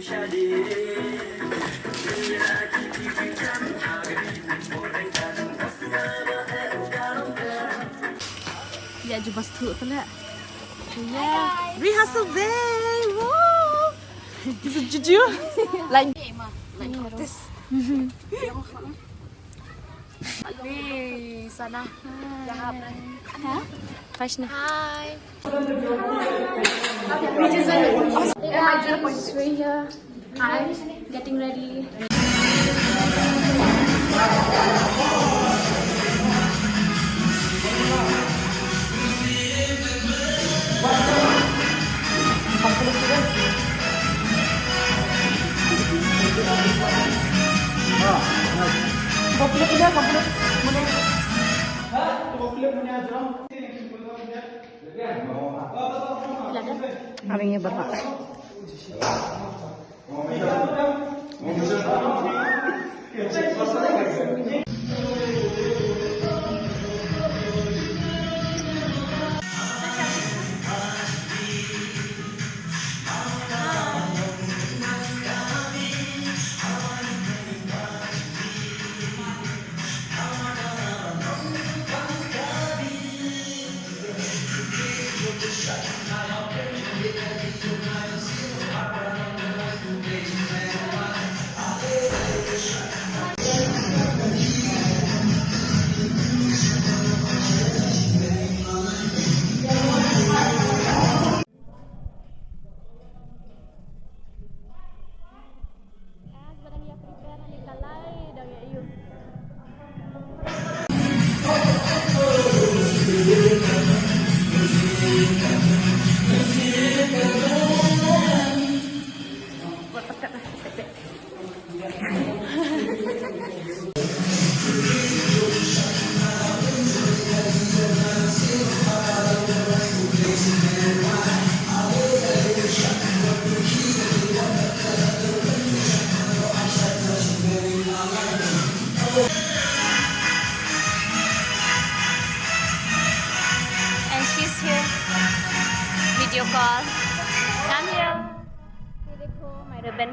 Ya jumpa tuh telah. Ya, rehearsal day. Wow. Is it Juju? Like this. Di sana. Hah? Fashna. Hi. Hey guys, we're here. I'm getting ready. Abangnya bapak. And she's here. Video call. I'm here. ये देखो my ribbon.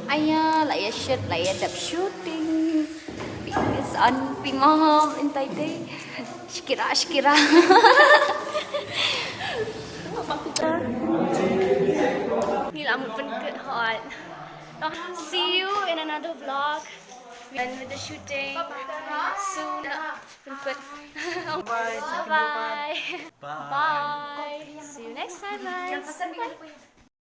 Ayah, like a shoot, like a dub shooting. It's on Pimaham in Taipei. Shkira, Shkira. See you in another vlog. And with the shooting soon. Bye. Bye. Bye. See you next time, guys.